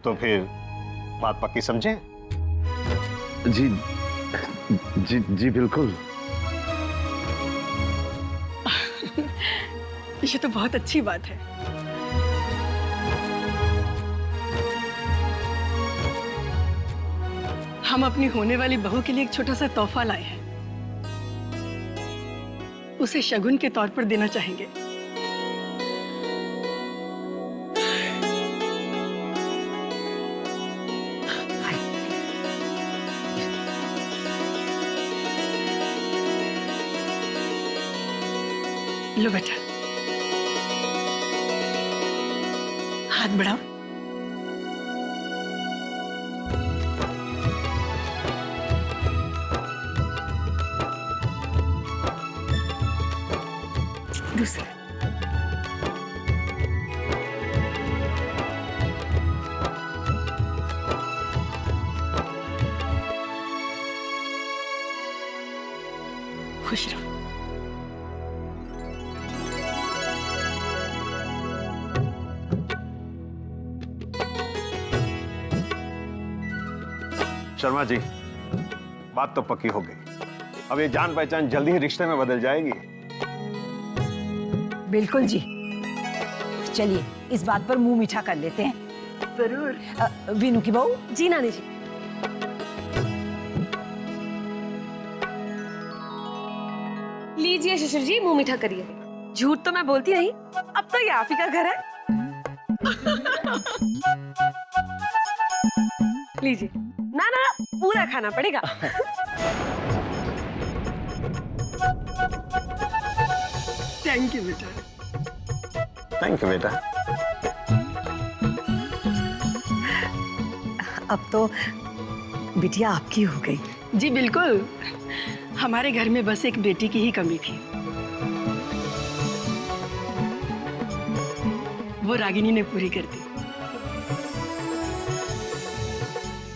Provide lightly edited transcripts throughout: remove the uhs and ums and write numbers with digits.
तो फिर बात पक्की समझे? जी जी जी बिल्कुल। ये तो बहुत अच्छी बात है। हम अपनी होने वाली बहू के लिए एक छोटा सा तोहफा लाए हैं। उसे शगुन के तौर पर देना चाहेंगे। लो बेटा, हाथ बढ़ाओ। दूसरा। खुश रहो। शर्मा जी, बात तो पक्की हो गई। अब ये जान पहचान जल्दी ही रिश्ते में बदल जाएगी। बिल्कुल जी। चलिए इस बात पर मुंह मीठा कर लेते हैं। जरूर। वीनू की बहू। जी नानी जी। लीजिए शिशिर जी, मुंह मीठा करिए। झूठ तो मैं बोलती नहीं, अब तो ये आप ही का घर है। लीजिए। ना ना ना, पूरा खाना पड़ेगा। थैंक यू बेटा। थैंक यू बेटा। अब तो बिटिया आपकी हो गई। जी बिल्कुल। हमारे घर में बस एक बेटी की ही कमी थी। वो रागिनी ने पूरी कर दी।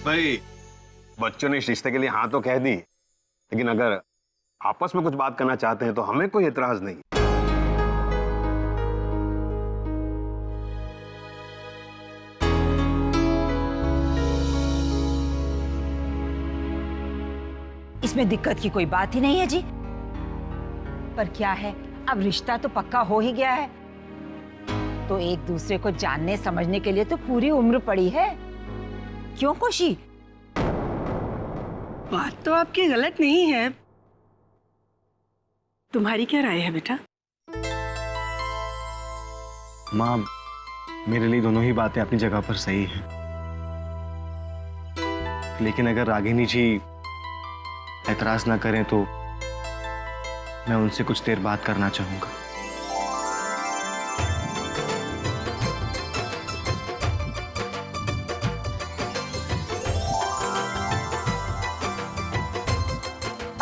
भाई, बच्चों ने इस रिश्ते के लिए हाँ तो कह दी, लेकिन अगर आपस में कुछ बात करना चाहते हैं तो हमें कोई एतराज नहीं। इसमें दिक्कत की कोई बात ही नहीं है जी। पर क्या है, अब रिश्ता तो पक्का हो ही गया है, तो एक दूसरे को जानने समझने के लिए तो पूरी उम्र पड़ी है। क्यों खुशी? बात तो आपकी गलत नहीं है। तुम्हारी क्या राय है बेटा? माँ, मेरे लिए दोनों ही बातें अपनी जगह पर सही हैं। लेकिन अगर रागिनी जी ऐतराज ना करें तो मैं उनसे कुछ देर बात करना चाहूंगा।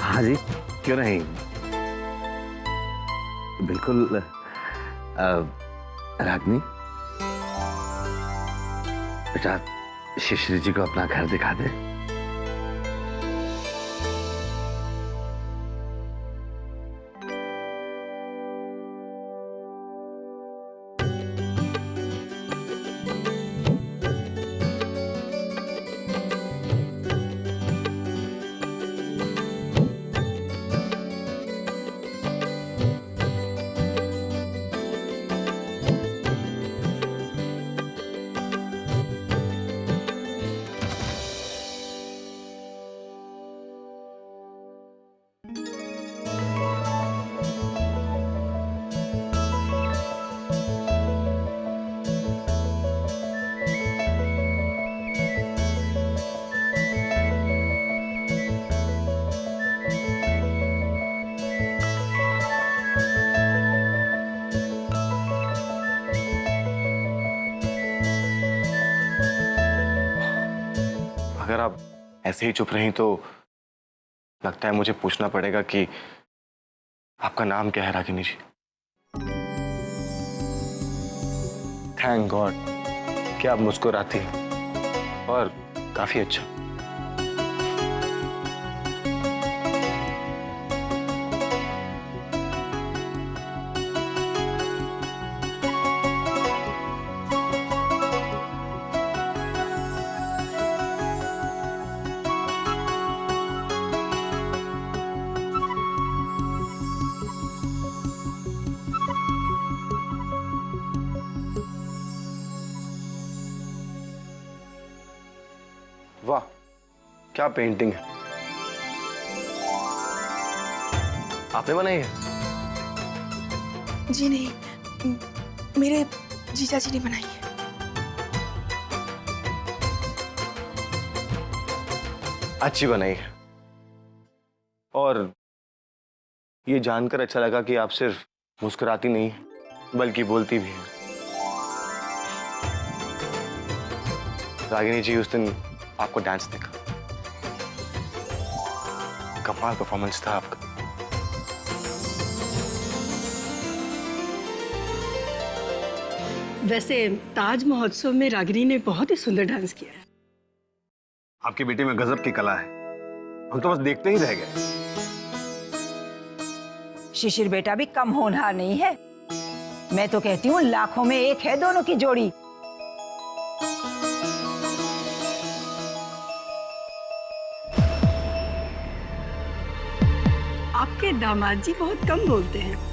हाँ जी, क्यों नहीं, बिल्कुल। रागिनी, बेटा शिशिर जी को अपना घर दिखा दे। अगर आप ऐसे ही चुप रही तो लगता है मुझे पूछना पड़ेगा कि आपका नाम क्या है रागिनी जी। थैंक गॉड कि आप मुस्कुराती हैं, और काफी अच्छा। वाह, क्या पेंटिंग है। आपने बनाई है? जी नहीं, मेरे जीजा जी ने बनाई है। अच्छी बनाई है। और ये जानकर अच्छा लगा कि आप सिर्फ मुस्कुराती नहीं हैं, बल्कि बोलती भी हैं। रागिनी जी, उस दिन आपको डांस देखा, कमाल परफॉर्मेंस था आपका। वैसे ताज महोत्सव में रागिनी ने बहुत ही सुंदर डांस किया है। आपकी बेटी में गजब की कला है, हम तो बस देखते ही रह गए। शिशिर बेटा भी कम होनहार नहीं है। मैं तो कहती हूँ लाखों में एक है दोनों की जोड़ी। आपके दामाद जी बहुत कम बोलते हैं।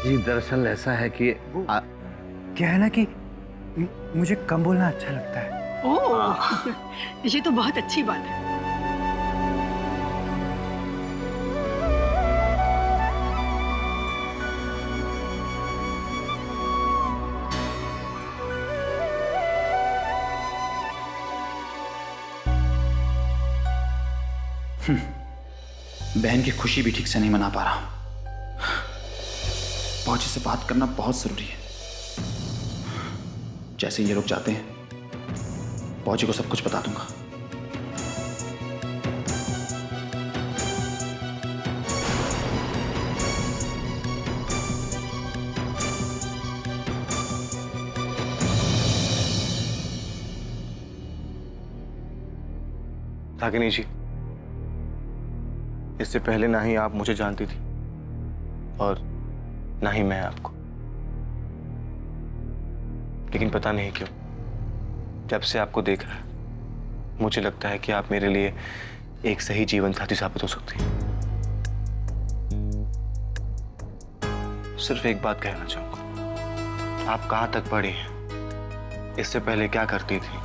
जी दरअसल ऐसा है कि क्या है ना कि मुझे कम बोलना अच्छा लगता है। ओह, ये तो बहुत अच्छी बात है। बहन की खुशी भी ठीक से नहीं मना पा रहा। पहुंचे से बात करना बहुत जरूरी है। जैसे ये लोग जाते हैं, पहुंचे को सब कुछ बता दूंगा। रागिनी जी, इससे पहले ना ही आप मुझे जानती थी और ना ही मैं आपको, लेकिन पता नहीं क्यों जब से आपको देखा है मुझे लगता है कि आप मेरे लिए एक सही जीवन साथी साबित हो सकती हैं। सिर्फ एक बात कहना चाहूंगा, आप कहां तक बढ़ी हैं? इससे पहले क्या करती थी?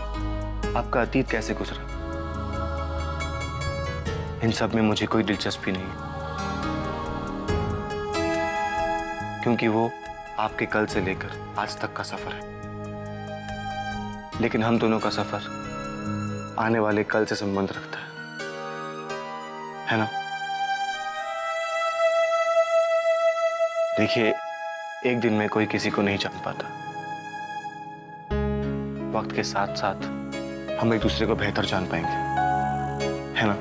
आपका अतीत कैसे गुजरा? इन सब में मुझे कोई दिलचस्पी नहीं है, क्योंकि वो आपके कल से लेकर आज तक का सफर है। लेकिन हम दोनों का सफर आने वाले कल से संबंध रखता है ना? देखिए, एक दिन में कोई किसी को नहीं जान पाता। वक्त के साथ साथ हम एक दूसरे को बेहतर जान पाएंगे, है ना?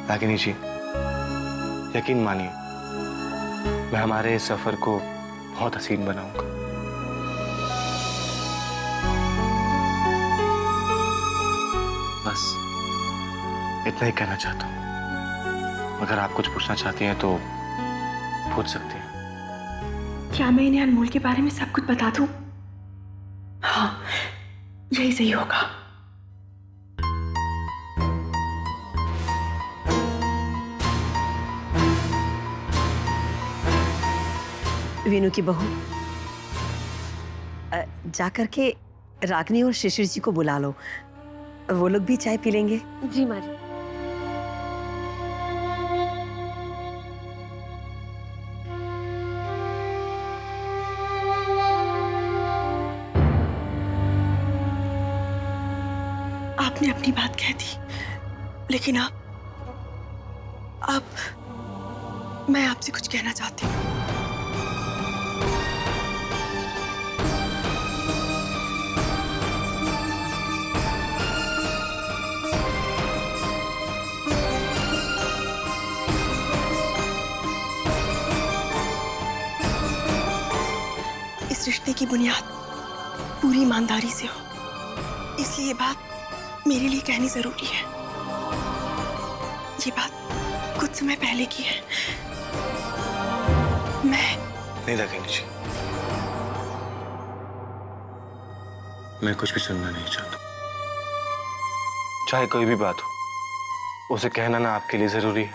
रागिनी जी, यकीन मानिए, मैं हमारे इस सफर को बहुत हसीन बनाऊंगा। बस इतना ही कहना चाहता हूं। अगर आप कुछ पूछना चाहती हैं तो पूछ सकती हैं। क्या मैं इन्हें अनमोल के बारे में सब कुछ बता दूं? हाँ, यही सही होगा। वीनू की बहू, जाकर के रागिनी और शिशिर जी को बुला लो, वो लोग भी चाय पी लेंगे। जी माँ जी। आपने अपनी बात कह दी, लेकिन अब मैं आपसे कुछ कहना चाहती हूँ। इस रिश्ते की बुनियाद पूरी ईमानदारी से हो, इसलिए ये बात मेरे लिए कहनी जरूरी है। ये बात कुछ समय पहले की है। मैं नहीं रागिनी जी, मैं कुछ भी सुनना नहीं चाहता। चाहे कोई भी बात हो, उसे कहना ना आपके लिए जरूरी है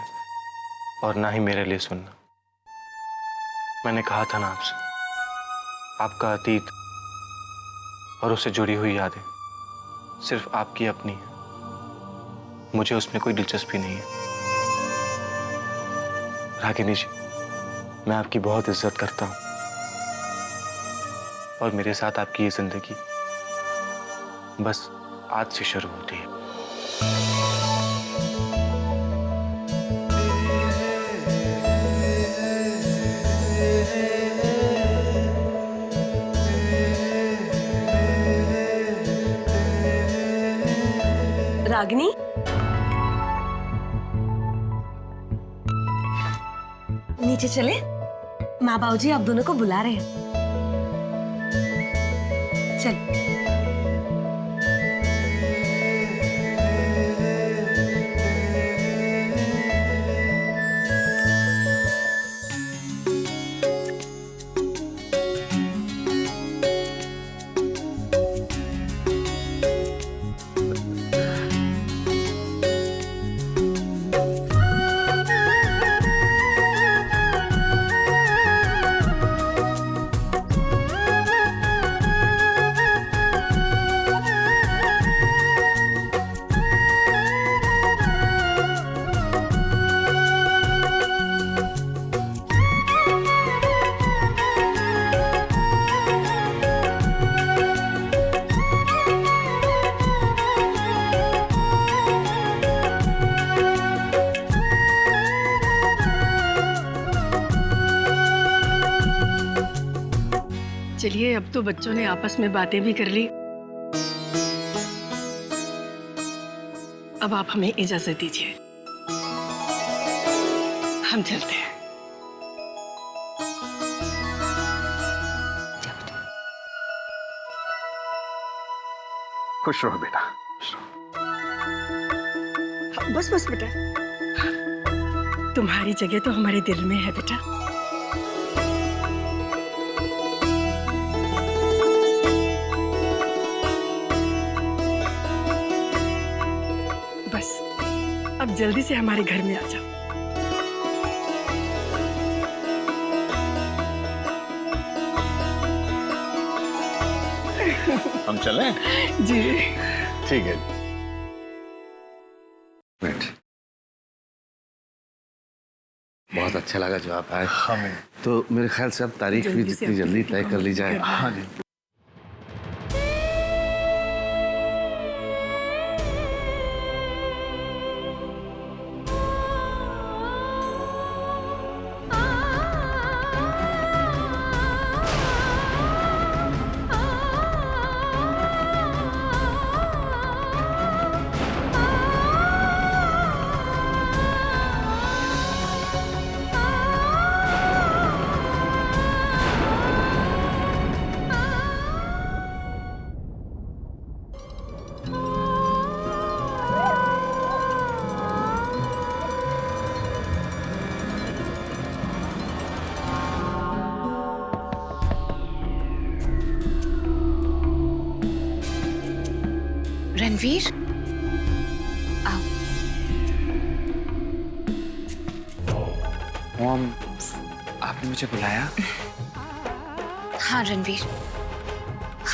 और ना ही मेरे लिए सुनना। मैंने कहा था ना आपसे, आपका अतीत और उससे जुड़ी हुई यादें सिर्फ आपकी अपनी है, मुझे उसमें कोई दिलचस्पी नहीं है। रागिनी जी, मैं आपकी बहुत इज्जत करता हूं और मेरे साथ आपकी ये जिंदगी बस आज से शुरू होती है। रागिनी, नीचे चले, माँ बाबूजी आप दोनों को बुला रहे हैं। चल। चलिए, अब तो बच्चों ने आपस में बातें भी कर ली। अब आप हमें इजाजत दीजिए, हम चलते हैं। खुश रहो बेटा। बस बस बेटा, तुम्हारी जगह तो हमारे दिल में है बेटा। बस अब जल्दी से हमारे घर में आ जाओ। हम चलें? जी ठीक है। बैठ। बहुत अच्छा लगा जो आप आए। हमें तो मेरे ख्याल से अब तारीख भी जल्दी से जितनी जल्दी अपनी तय कर ली जाए। करना है। हाँ जी। रणवीर, आओ। मॉम, आपने मुझे बुलाया? हाँ रणवीर,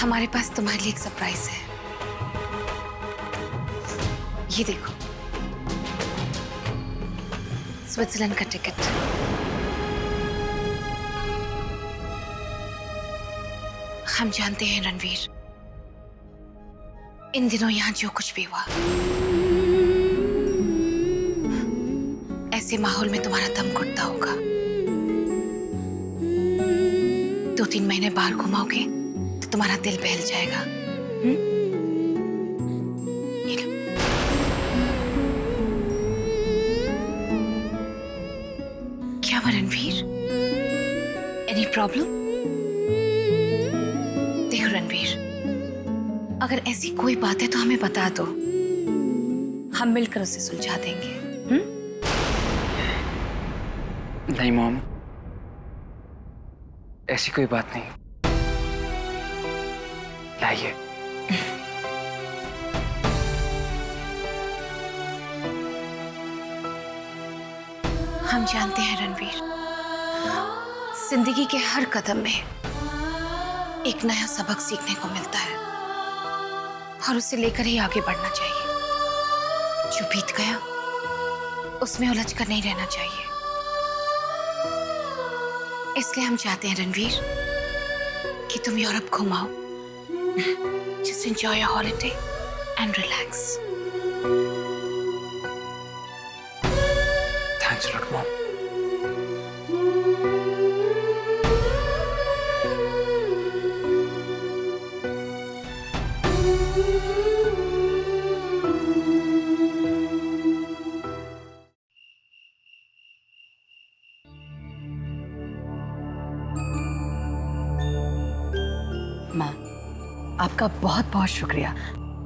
हमारे पास तुम्हारे लिए एक सरप्राइज है। ये देखो, स्विट्जरलैंड का टिकट। हम जानते हैं रणवीर, इन दिनों यहाँ जो कुछ भी हुआ, ऐसे माहौल में तुम्हारा दम घुटता होगा। 2-3 महीने बाहर घुमाओगे तो तुम्हारा दिल बहल जाएगा। ये लो। क्या हुआ रणवीर? Any problem? देखो रणवीर, अगर ऐसी कोई बात है तो हमें बता दो, हम मिलकर उसे सुलझा देंगे। नहीं मॉम, ऐसी कोई बात नहीं। लाइए। हम जानते हैं रणवीर, जिंदगी के हर कदम में एक नया सबक सीखने को मिलता है और उसे लेकर ही आगे बढ़ना चाहिए। जो बीत गया उसमें उलझ कर नहीं रहना चाहिए। इसलिए हम चाहते हैं रणवीर कि तुम यूरोप घुमाओ। Just enjoy your holiday and relax. Thanks lot mom. माँ, आपका बहुत बहुत शुक्रिया।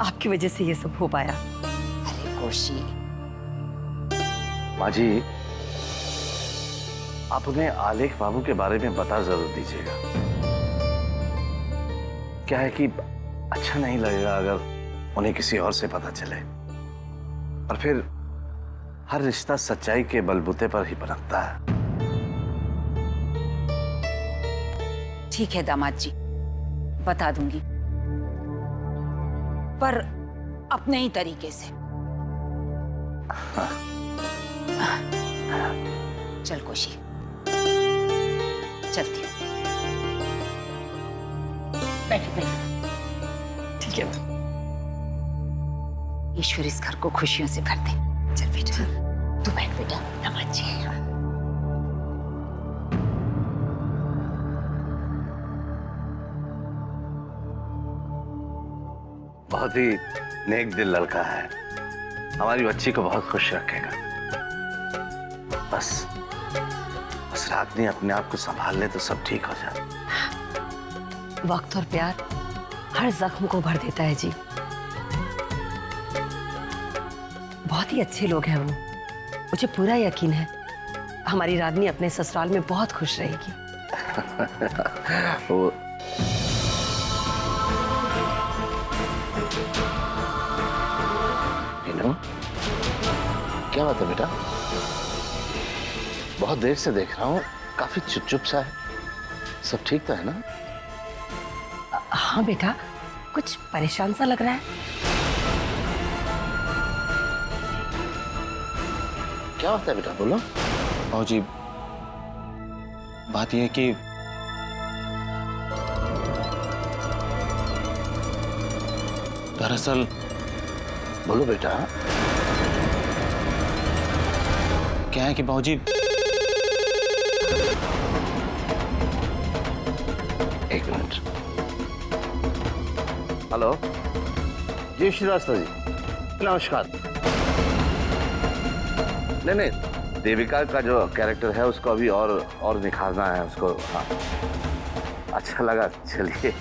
आपकी वजह से ये सब हो पाया। अरे कोशी, माँ जी, आप उन्हें आलेख बाबू के बारे में बता जरूर दीजिएगा। क्या है कि अच्छा नहीं लगेगा अगर उन्हें किसी और से पता चले, और फिर हर रिश्ता सच्चाई के बलबूते पर ही पनपता है। ठीक है दामाद जी, बता दूंगी, पर अपने ही तरीके से। चल कोशी, चलती हूँ। बैठो बैठो। ठीक है। ईश्वर इस घर को खुशियों से भर दे। चल बेटा, तू बैठ बेटा, दामाद जी। बहुत ही नेक दिल लड़का है, हमारी बच्ची को बहुत खुश रखेगा। बस रागनी अपने आप को संभाल ले तो सब ठीक हो जाए। वक्त और प्यार हर जख्म को भर देता है जी। बहुत ही अच्छे लोग हैं वो, मुझे पूरा यकीन है हमारी रागनी अपने ससुराल में बहुत खुश रहेगी। वो क्या बात है बेटा? बहुत देर से देख रहा हूँ, काफी चुप सा है। सब ठीक तो है ना? हाँ बेटा, कुछ परेशान सा लग रहा है। क्या बात है बेटा, बोलो। बाबूजी, बात यह है कि दरअसल बोलो बेटा। क्या है कि बाबूजी, एक मिनट। हेलो जी, श्रीवास्तव जी, नमस्कार। नहीं, देविका का जो कैरेक्टर है उसको अभी और निखारना है उसको। हाँ, अच्छा लगा। चलिए,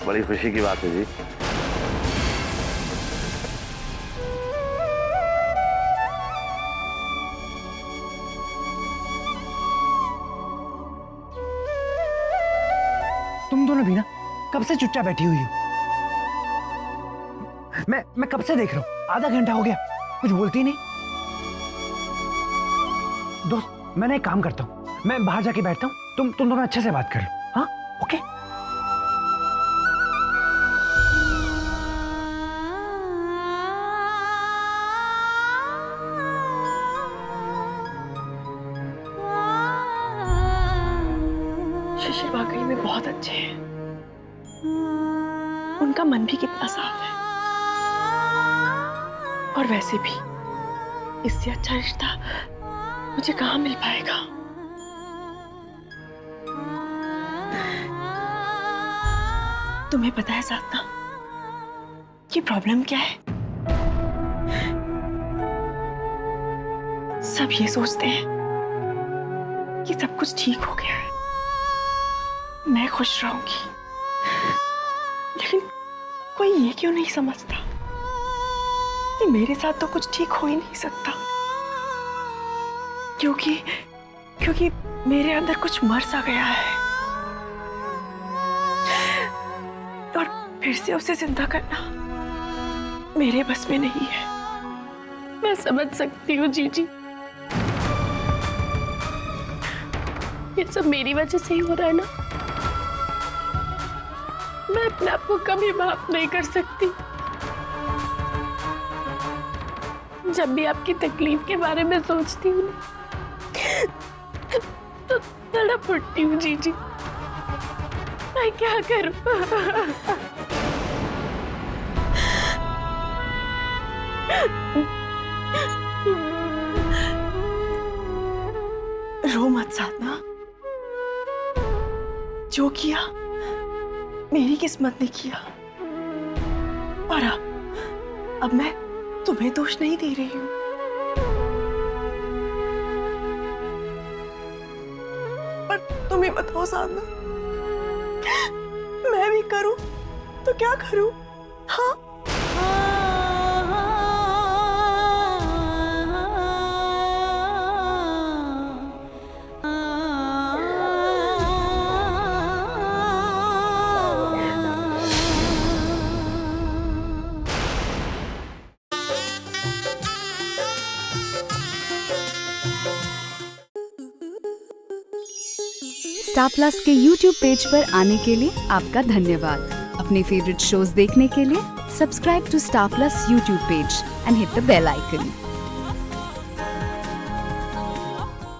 बड़ी खुशी की बात है जी। तुम दोनों भी ना कब से चुपचाप बैठी हुई हो? मैं कब से देख रहा हूँ, आधा घंटा हो गया, कुछ बोलती नहीं। दोस्त, मैं एक काम करता हूँ, मैं बाहर जाके बैठता हूँ, तुम दोनों अच्छे से बात कर लो। हाँ, ओके? शिशिर वाकई में बहुत अच्छे हैं। उनका मन भी कितना साफ है। और वैसे भी इससे अच्छा रिश्ता मुझे कहाँ मिल पाएगा। तुम्हें पता है साधना, ये प्रॉब्लम क्या है? सब ये सोचते हैं कि सब कुछ ठीक हो गया है, मैं खुश रहूंगी, लेकिन कोई ये क्यों नहीं समझता कि मेरे साथ तो कुछ ठीक हो ही नहीं सकता, क्योंकि मेरे अंदर कुछ मर सा गया है और फिर से उसे जिंदा करना मेरे बस में नहीं है। मैं समझ सकती हूँ जीजी, ये सब मेरी वजह से ही हो रहा है ना। मैं अपने आप को कभी माफ नहीं कर सकती। जब भी आपकी तकलीफ के बारे में सोचती हूँ तो तड़प उठती हूँ जीजी। मैं क्या करूँ? रो मत साधना, जो किया मेरी किस्मत ने किया, और अब मैं तुम्हें दोष नहीं दे रही हूँ। पर तुम ही बताओ साधना, मैं भी करूं तो क्या करूं? हाँ, स्टार प्लस के YouTube पेज पर आने के लिए आपका धन्यवाद। अपने फेवरेट शोज देखने के लिए subscribe to Star Plus YouTube page and hit the bell icon.